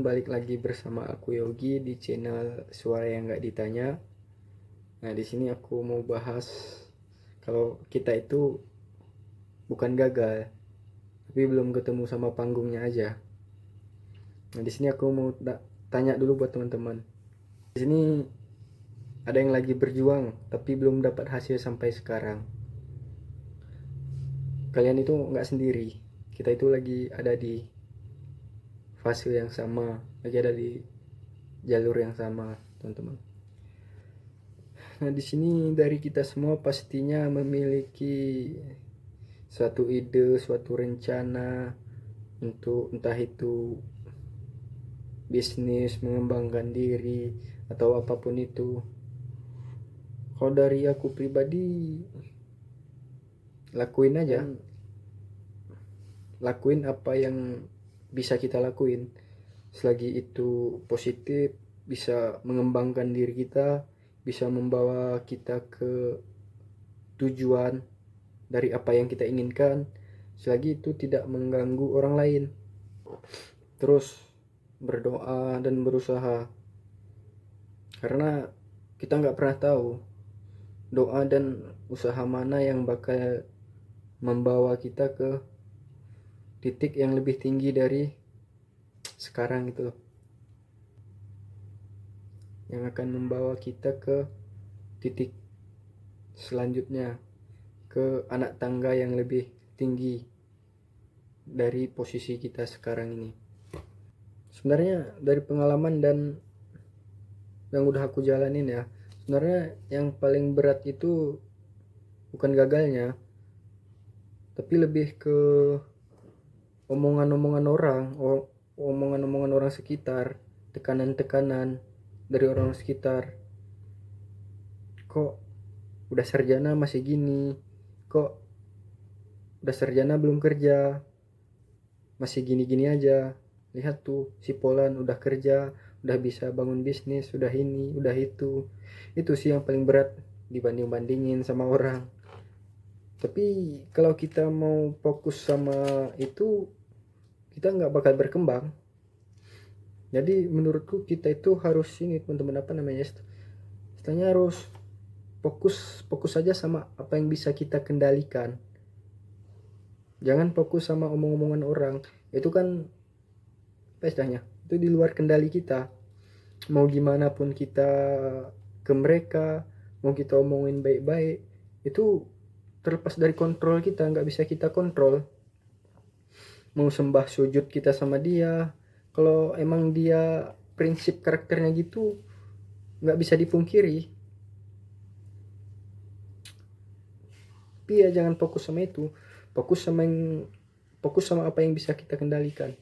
balik lagi bersama aku Yogi di channel Suara yang Gak Ditanya. Nah, di sini aku mau bahas kalau kita itu bukan gagal, tapi belum ketemu sama panggungnya aja. Nah, di sini aku mau tanya dulu buat teman-teman. Di sini ada yang lagi berjuang tapi belum dapat hasil sampai sekarang. Kalian itu nggak sendiri. Kita itu lagi ada di fase yang sama, lagi ada di jalur yang sama, teman-teman. Nah, di sini dari kita semua pastinya memiliki suatu ide, suatu rencana untuk entah itu bisnis, mengembangkan diri, atau apapun itu. Kalau dari aku pribadi, lakuin aja. Lakuin apa yang bisa kita lakuin. Selagi itu positif, bisa mengembangkan diri kita, bisa membawa kita ke tujuan dari apa yang kita inginkan, selagi itu tidak mengganggu orang lain. Terus berdoa dan berusaha, karena kita nggak pernah tahu doa dan usaha mana yang bakal membawa kita ke titik yang lebih tinggi dari sekarang itu, yang akan membawa kita ke titik selanjutnya, ke anak tangga yang lebih tinggi dari posisi kita sekarang ini. Sebenarnya dari pengalaman dan yang udah aku jalanin ya, sebenarnya yang paling berat itu bukan gagalnya, tapi lebih ke omongan-omongan orang, omongan-omongan orang sekitar, tekanan-tekanan dari orang sekitar. Kok udah sarjana masih gini, kok udah sarjana belum kerja, masih gini-gini aja. Lihat tuh si Polan udah kerja, udah bisa bangun bisnis, udah ini, udah itu. Itu sih yang paling berat dibanding-bandingin sama orang. Tapi kalau kita mau fokus sama itu, kita nggak bakal berkembang. Jadi menurutku kita itu harus ini, teman-teman, apa namanya, istilahnya harus fokus aja sama apa yang bisa kita kendalikan. Jangan fokus sama omong-omongan orang. Itu kan apa istilahnya, itu di luar kendali kita. Mau gimana pun kita ke mereka, mau kita omongin baik-baik, itu terlepas dari kontrol kita, nggak bisa kita kontrol. Mau sembah sujud kita sama dia, kalau emang dia prinsip karakternya gitu, nggak bisa dipungkiri. Tapi ya jangan fokus sama itu, fokus sama apa yang bisa kita kendalikan,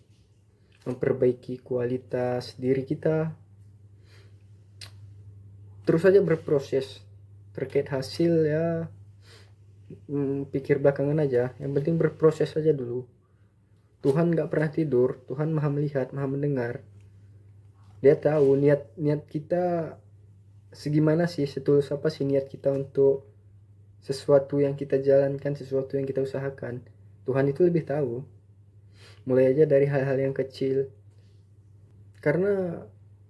memperbaiki kualitas diri kita. Terus saja berproses. Terkait hasil ya pikir belakangan aja, yang penting berproses saja dulu. Tuhan gak pernah tidur, Tuhan maha melihat, maha mendengar. Dia tahu niat kita segimana sih, setulus apa sih niat kita untuk sesuatu yang kita jalankan, sesuatu yang kita usahakan. Tuhan itu lebih tahu. Mulai aja dari hal-hal yang kecil. Karena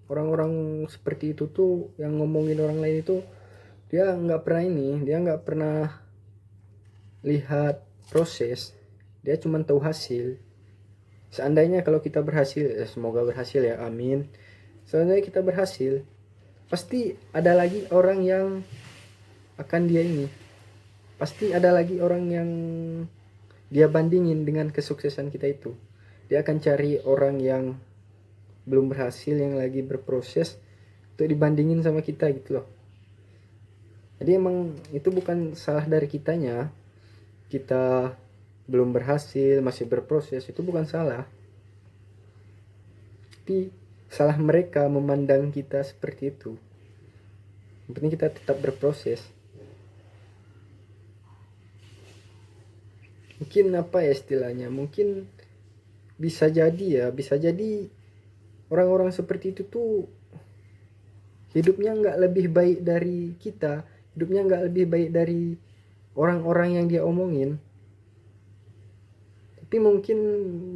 orang-orang seperti itu tuh yang ngomongin orang lain itu, dia nggak pernah lihat proses, dia cuma tahu hasil. Seandainya kalau kita berhasil, semoga berhasil ya, amin. Seandainya kita berhasil, pasti ada lagi orang yang akan dia ini, pasti ada lagi orang yang dia bandingin dengan kesuksesan kita itu. Dia akan cari orang yang belum berhasil, yang lagi berproses, untuk dibandingin sama kita gitu loh. Jadi emang itu bukan salah dari kitanya, kita belum berhasil, masih berproses, itu bukan salah. Tapi salah mereka memandang kita seperti itu. Yang penting kita tetap berproses. Mungkin apa ya istilahnya, mungkin bisa jadi orang-orang seperti itu tuh hidupnya nggak lebih baik dari kita, hidupnya nggak lebih baik dari orang-orang yang dia omongin. Tapi mungkin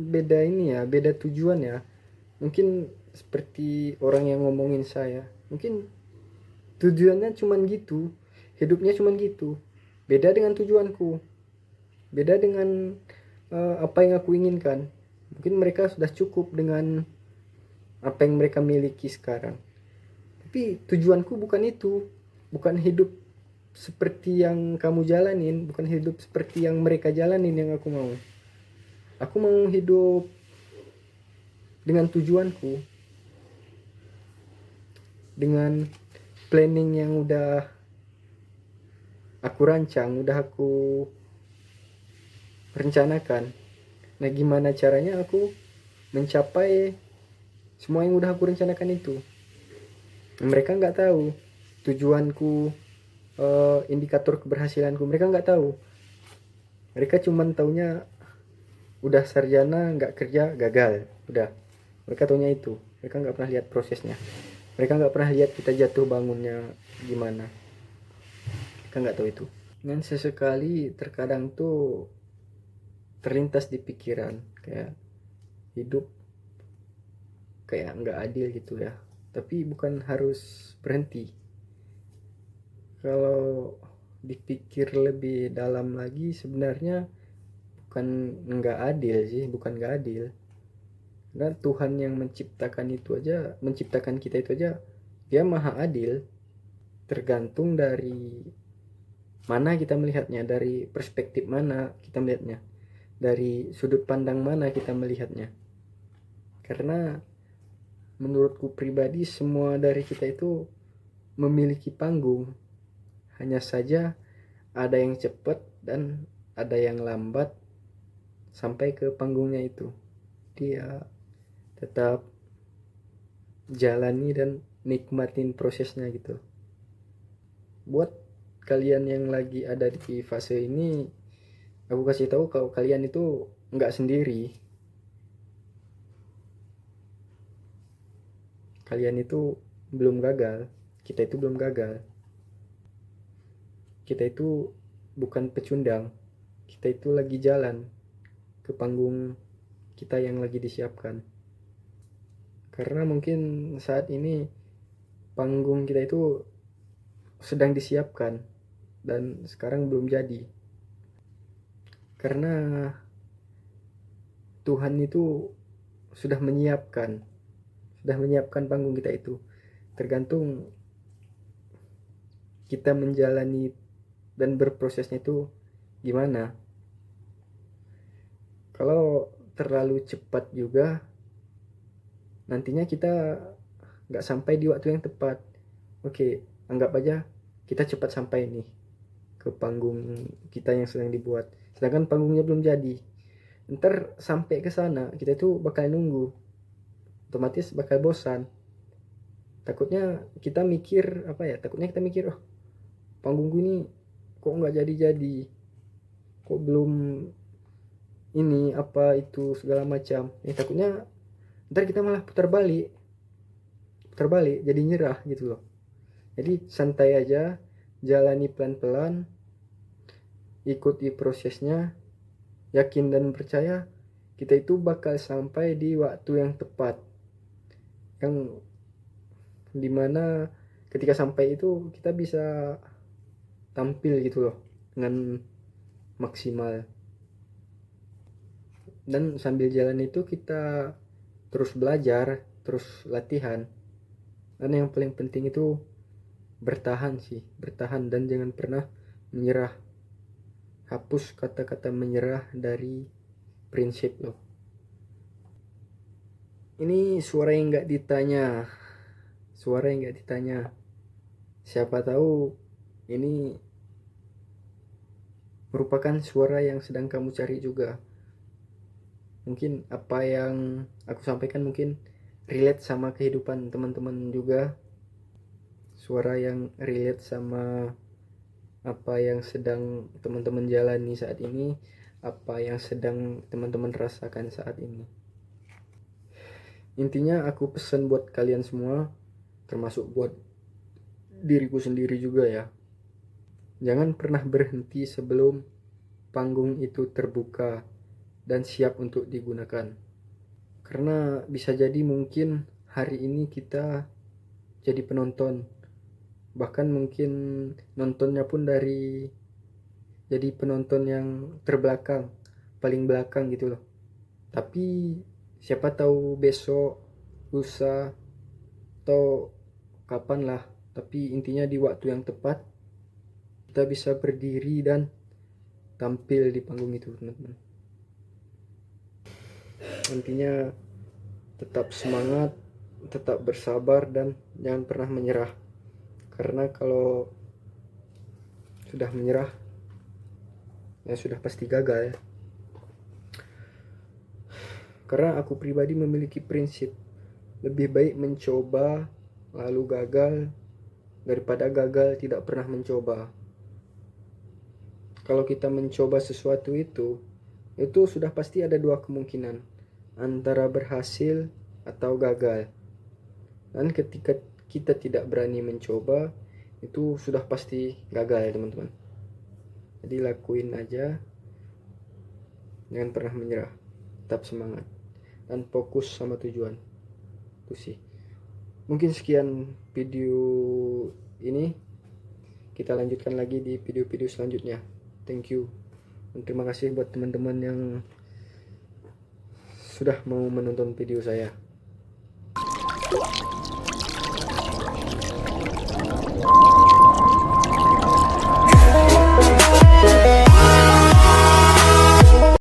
beda ini ya, beda tujuan ya. Mungkin seperti orang yang ngomongin saya. Mungkin tujuannya cuman gitu, hidupnya cuman gitu. Beda dengan tujuanku, beda dengan apa yang aku inginkan. Mungkin mereka sudah cukup dengan apa yang mereka miliki sekarang. Tapi tujuanku bukan itu, bukan hidup seperti yang kamu jalanin, bukan hidup seperti yang mereka jalanin yang aku mau. Aku mau hidup dengan tujuanku, dengan planning yang udah aku rancang, udah aku rencanakan. Nah, gimana caranya aku mencapai semua yang udah aku rencanakan itu? Mereka nggak tahu tujuanku, indikator keberhasilanku. Mereka nggak tahu. Mereka cuman taunya udah sarjana nggak kerja gagal. Udah. Mereka taunya itu. Mereka nggak pernah lihat prosesnya. Mereka nggak pernah lihat kita jatuh bangunnya gimana. Mereka nggak tahu itu. Dan sesekali terkadang tuh terlintas di pikiran kayak hidup kayak nggak adil gitu ya. Tapi bukan harus berhenti. Kalau dipikir lebih dalam lagi sebenarnya bukan nggak adil sih, bukan nggak adil. Karena Tuhan yang menciptakan itu aja, menciptakan kita itu aja, dia maha adil. Tergantung dari mana kita melihatnya, dari perspektif mana kita melihatnya, dari sudut pandang mana kita melihatnya. Karena menurutku pribadi semua dari kita itu memiliki panggung. Hanya saja ada yang cepat dan ada yang lambat sampai ke panggungnya itu. Dia tetap jalani dan nikmatin prosesnya gitu. Buat kalian yang lagi ada di fase ini, aku kasih tahu kalau kalian itu nggak sendiri. Kalian itu belum gagal. Kita itu belum gagal. Kita itu bukan pecundang. Kita itu lagi jalan ke panggung kita yang lagi disiapkan. Karena mungkin saat ini panggung kita itu sedang disiapkan dan sekarang belum jadi. Karena Tuhan itu sudah menyiapkan panggung kita itu. Tergantung kita menjalani dan berprosesnya itu gimana. Kalau terlalu cepat juga nantinya kita nggak sampai di waktu yang tepat. Oke, anggap aja kita cepat sampai nih ke panggung kita yang sedang dibuat, sedangkan panggungnya belum jadi. Ntar sampai ke sana kita itu bakal nunggu, otomatis bakal bosan. Takutnya kita mikir oh panggungku ini kok nggak jadi, kok belum ini apa itu segala macam. Takutnya ntar kita malah putar balik jadi nyerah gitu loh. Jadi santai aja, jalani pelan-pelan, ikuti prosesnya, yakin dan percaya kita itu bakal sampai di waktu yang tepat, yang dimana ketika sampai itu kita bisa tampil gitu loh dengan maksimal. Dan sambil jalan itu kita terus belajar, terus latihan. Dan yang paling penting itu bertahan dan jangan pernah menyerah. Hapus kata-kata menyerah dari prinsip lo. Ini suara yang nggak ditanya. Siapa tahu ini merupakan suara yang sedang kamu cari juga. Mungkin apa yang aku sampaikan mungkin relate sama kehidupan teman-teman juga. Suara yang relate sama apa yang sedang teman-teman jalani saat ini, apa yang sedang teman-teman rasakan saat ini. Intinya aku pesan buat kalian semua, termasuk buat diriku sendiri juga ya. Jangan pernah berhenti sebelum panggung itu terbuka dan siap untuk digunakan. Karena bisa jadi mungkin hari ini kita jadi penonton, bahkan mungkin nontonnya pun dari jadi penonton yang terbelakang, paling belakang gitu loh. Tapi siapa tahu besok, lusa, atau kapan lah, tapi intinya di waktu yang tepat kita bisa berdiri dan tampil di panggung itu, teman-teman. Intinya tetap semangat, tetap bersabar, dan jangan pernah menyerah. Karena kalau sudah menyerah, ya sudah pasti gagal ya. Karena aku pribadi memiliki prinsip, lebih baik mencoba lalu gagal daripada gagal tidak pernah mencoba. Kalau kita mencoba sesuatu itu sudah pasti ada dua kemungkinan, antara berhasil atau gagal. Dan ketika kita tidak berani mencoba, itu sudah pasti gagal ya teman-teman. Jadi lakuin aja, jangan pernah menyerah, tetap semangat dan fokus sama tujuan. Itu sih. Mungkin sekian video ini, kita lanjutkan lagi di video-video selanjutnya. Thank you. Dan terima kasih buat teman-teman yang sudah mau menonton video saya.